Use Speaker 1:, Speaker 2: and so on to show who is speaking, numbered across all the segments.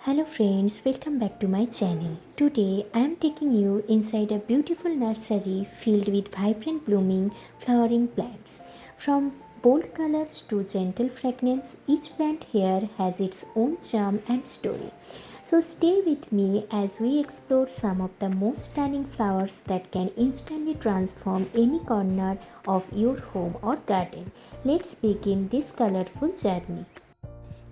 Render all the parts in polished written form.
Speaker 1: Hello friends, welcome back to my channel. Today I am taking you inside a beautiful nursery filled with vibrant blooming flowering plants. From bold colors to gentle fragrance, each plant here has its own charm and story. So stay with me as we explore some of the most stunning flowers that can instantly transform any corner of your home or garden. Let's begin this colorful journey.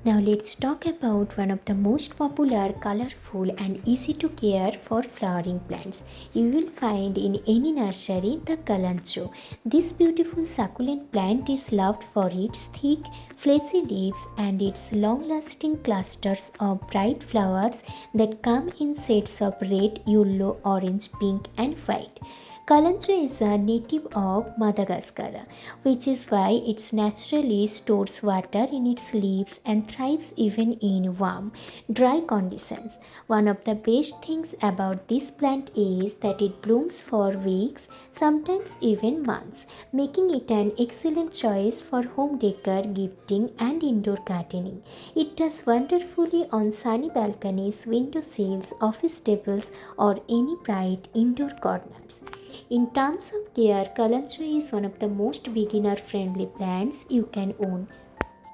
Speaker 1: Now let's talk about one of the most popular, colorful and easy to care for flowering plants you will find in any nursery, the Kalanchoe. This beautiful succulent plant is loved for its thick, fleshy leaves and its long-lasting clusters of bright flowers that come in shades of red, yellow, orange, pink and white. Kalanchoe is a native of Madagascar, which is why it naturally stores water in its leaves and thrives even in warm, dry conditions. One of the best things about this plant is that it blooms for weeks, sometimes even months, making it an excellent choice for home decor, gifting, and indoor gardening. It does wonderfully on sunny balconies, window sills, office tables, or any bright indoor corners. In terms of care, Kalanchoe is one of the most beginner friendly plants you can own.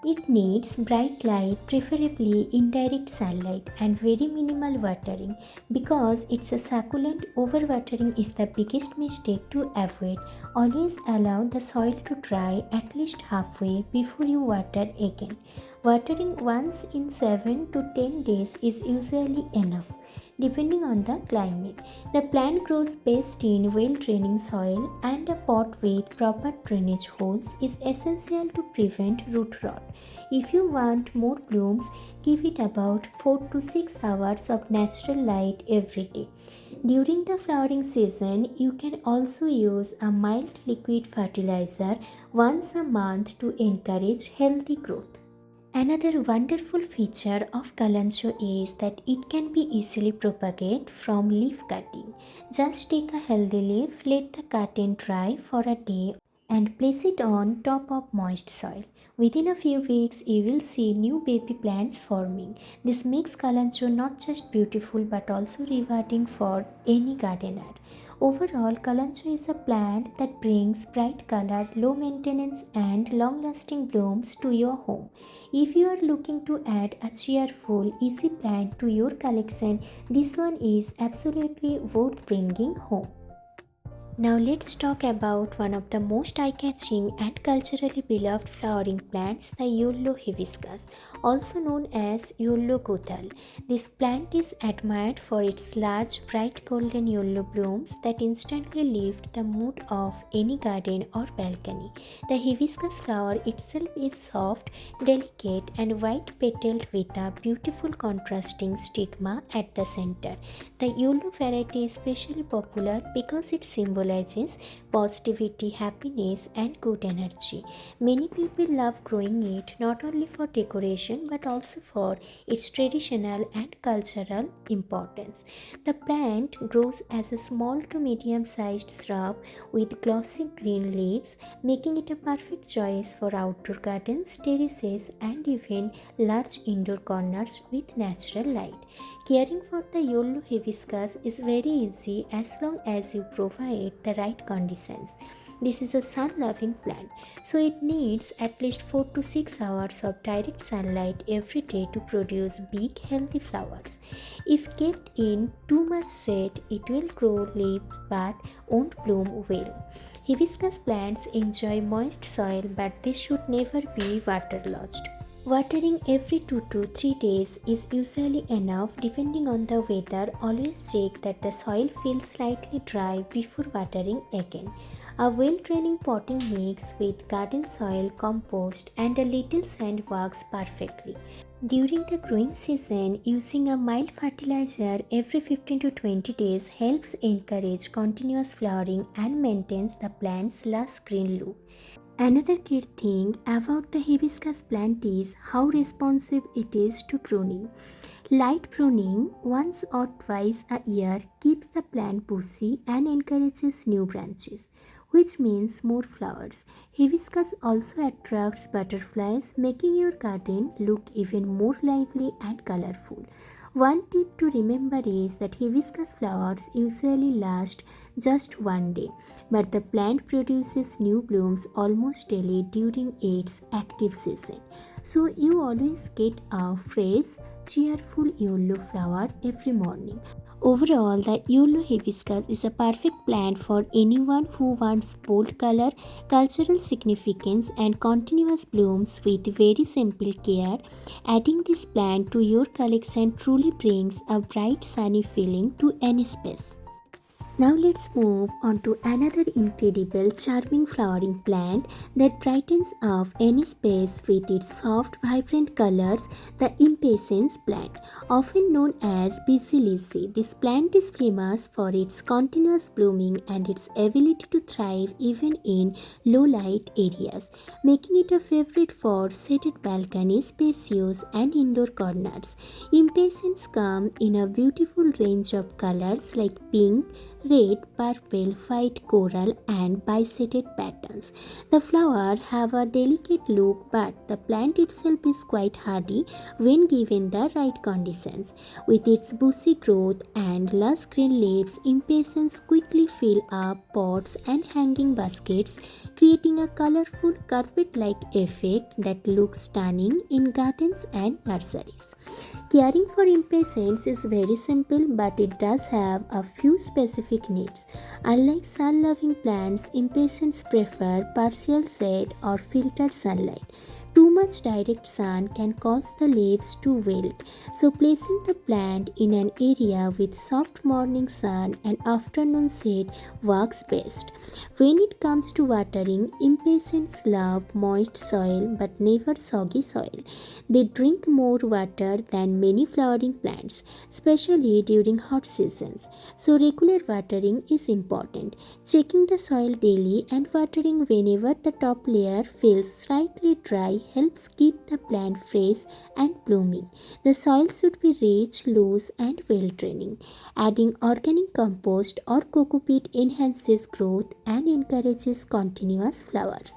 Speaker 1: It needs bright light, preferably indirect sunlight, and very minimal watering. Because it's a succulent, overwatering is the biggest mistake to avoid. Always allow the soil to dry at least halfway before you water again. Watering once in 7 to 10 days is usually enough depending on the climate. The plant grows best in well-draining soil, and a pot with proper drainage holes is essential to prevent root rot. If you want more blooms, give it about 4 to 6 hours of natural light every day. During the flowering season, you can also use a mild liquid fertilizer once a month to encourage healthy growth. Another wonderful feature of Kalanchoe is that it can be easily propagated from leaf cutting. Just take a healthy leaf, let the cutting dry for a day and place it on top of moist soil. Within a few weeks, you will see new baby plants forming. This makes Kalanchoe not just beautiful but also rewarding for any gardener. Overall, Kalanchoe is a plant that brings bright color, low maintenance, and long lasting blooms to your home. If you are looking to add a cheerful, easy plant to your collection, this one is absolutely worth bringing home. Now let's talk about one of the most eye-catching and culturally beloved flowering plants, the yellow hibiscus, also known as yellow Gudhal. This plant is admired for its large, bright golden yellow blooms that instantly lift the mood of any garden or balcony. The hibiscus flower itself is soft, delicate, and white-petaled with a beautiful contrasting stigma at the center. The yellow variety is especially popular because it symbolizes positivity, happiness, and good energy. Many people love growing it not only for decoration but also for its traditional and cultural importance. The plant grows as a small to medium sized shrub with glossy green leaves, making it a perfect choice for outdoor gardens, terraces, and even large indoor corners with natural light. Caring for the yellow hibiscus is very easy as long as you provide the right conditions. This is a sun-loving plant, so it needs at least 4 to 6 hours of direct sunlight every day to produce big, healthy flowers. If kept in too much shade, it will grow late but won't bloom well. Hibiscus plants enjoy moist soil, but they should never be waterlogged. Watering every 2 to 3 days is usually enough depending on the weather. Always check that the soil feels slightly dry before watering again. A well-draining potting mix with garden soil, compost, and a little sand works perfectly. During the growing season, using a mild fertilizer every 15 to 20 days helps encourage continuous flowering and maintains the plant's lush green look. Another great thing about the hibiscus plant is how responsive it is to pruning. Light pruning once or twice a year keeps the plant bushy and encourages new branches, which means more flowers. Hibiscus also attracts butterflies, making your garden look even more lively and colorful. One tip to remember is that hibiscus flowers usually last just one day, but the plant produces new blooms almost daily during its active season. So you always get a fresh, cheerful yellow flower every morning. Overall, the yellow hibiscus is a perfect plant for anyone who wants bold color, cultural significance, and continuous blooms with very simple care. Adding this plant to your collection truly brings a bright, sunny feeling to any space. Now let's move on to another incredible charming flowering plant that brightens up any space with its soft vibrant colors, the Impatiens plant. Often known as busy lizzie, this plant is famous for its continuous blooming and its ability to thrive even in low light areas, making it a favorite for shaded balconies, patios and indoor corners. Impatiens come in a beautiful range of colors like pink, red, purple, white, coral and bisected patterns. The flowers have a delicate look, but the plant itself is quite hardy when given the right conditions. With its bushy growth and lush green leaves, Impatiens quickly fill up pots and hanging baskets, creating a colorful carpet-like effect that looks stunning in gardens and nurseries. Caring for impatiens is very simple, but it does have a few specific needs. Unlike sun-loving plants, impatiens prefer partial shade or filtered sunlight. Too much direct sun can cause the leaves to wilt, so placing the plant in an area with soft morning sun and afternoon shade works best. When it comes to watering, impatiens love moist soil but never soggy soil. They drink more water than many flowering plants, especially during hot seasons, so regular watering is important. Checking the soil daily and watering whenever the top layer feels slightly dry helps keep the plant fresh and blooming. The soil should be rich, loose, and well draining. Adding organic compost or coco peat enhances growth and encourages continuous flowers.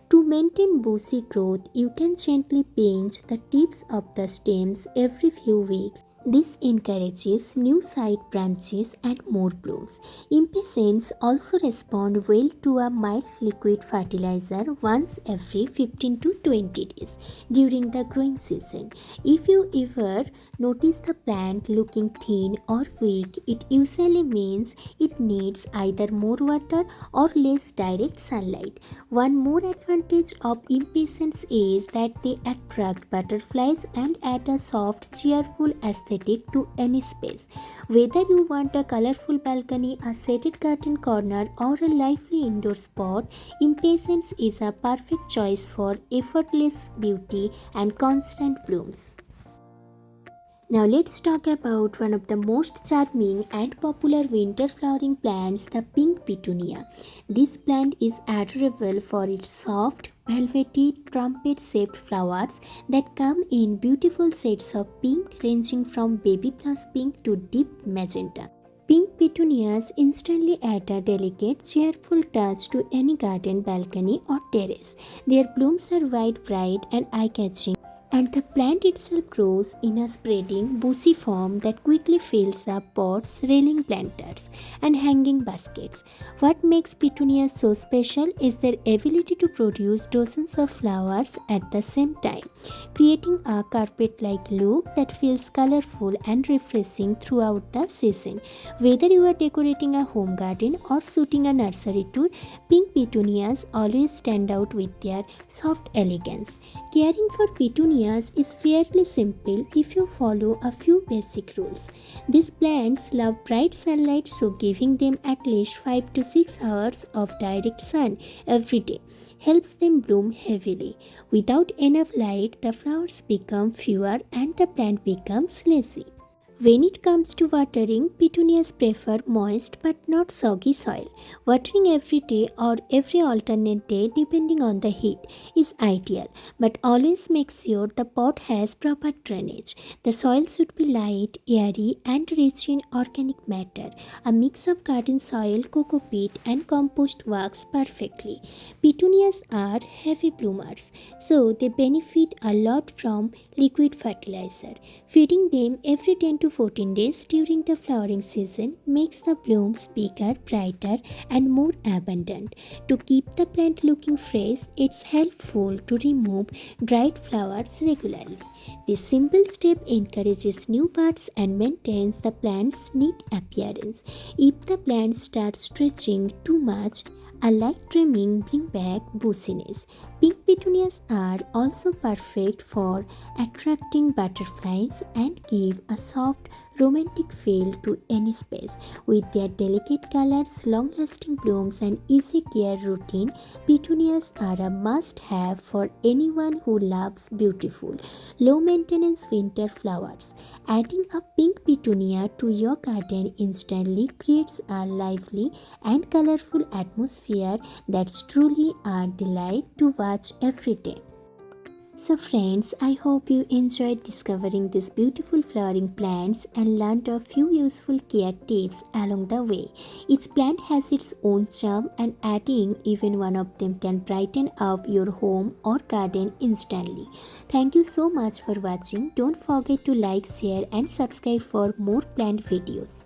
Speaker 1: To maintain bushy growth, you can gently pinch the tips of the stems every few weeks. This encourages new side branches and more blooms. Impatiens also respond well to a mild liquid fertilizer once every 15 to 20 days during the growing season. If you ever notice the plant looking thin or weak, it usually means it needs either more water or less direct sunlight. One more advantage of impatiens is that they attract butterflies and add a soft, cheerful aesthetic to any space. Whether you want a colorful balcony, a shaded garden corner, or a lively indoor spot, Impatiens is a perfect choice for effortless beauty and constant blooms. Now let's talk about one of the most charming and popular winter flowering plants, the Pink Petunia. This plant is adorable for its soft, velvety, trumpet-shaped flowers that come in beautiful shades of pink ranging from baby plus pink to deep magenta. Pink petunias instantly add a delicate, cheerful touch to any garden, balcony, or terrace. Their blooms are wide, bright, and eye-catching, and the plant itself grows in a spreading, bushy form that quickly fills up pots, railing planters, and hanging baskets. What makes petunias so special is their ability to produce dozens of flowers at the same time, creating a carpet-like look that feels colorful and refreshing throughout the season. Whether you are decorating a home garden or shooting a nursery tour, pink petunias always stand out with their soft elegance. Caring for petunias is fairly simple if you follow a few basic rules. These plants love bright sunlight, so giving them at least 5 to 6 hours of direct sun every day helps them bloom heavily. Without enough light, the flowers become fewer and the plant becomes lazy. When it comes to watering, petunias prefer moist but not soggy soil. Watering every day or every alternate day depending on the heat is ideal, but always make sure the pot has proper drainage. The soil should be light, airy and rich in organic matter. A mix of garden soil, coco peat and compost works perfectly. Petunias are heavy bloomers, so they benefit a lot from liquid fertilizer. Feeding them every 10 to to 14 days during the flowering season makes the blooms bigger, brighter, and more abundant. To keep the plant looking fresh, it's helpful to remove dried flowers regularly. This simple step encourages new buds and maintains the plant's neat appearance. If the plant starts stretching too much, a light trimming brings back bushiness. Pink petunias are also perfect for attracting butterflies and give a soft, romantic feel to any space. With their delicate colors, long-lasting blooms, and easy care routine, petunias are a must-have for anyone who loves beautiful, low-maintenance winter flowers. Adding a pink petunia to your garden instantly creates a lively and colorful atmosphere that's truly a delight to watch every day. So friends, I hope you enjoyed discovering these beautiful flowering plants and learned a few useful care tips along the way. Each plant has its own charm and adding even one of them can brighten up your home or garden instantly. Thank you so much for watching. Don't forget to like, share and subscribe for more plant videos.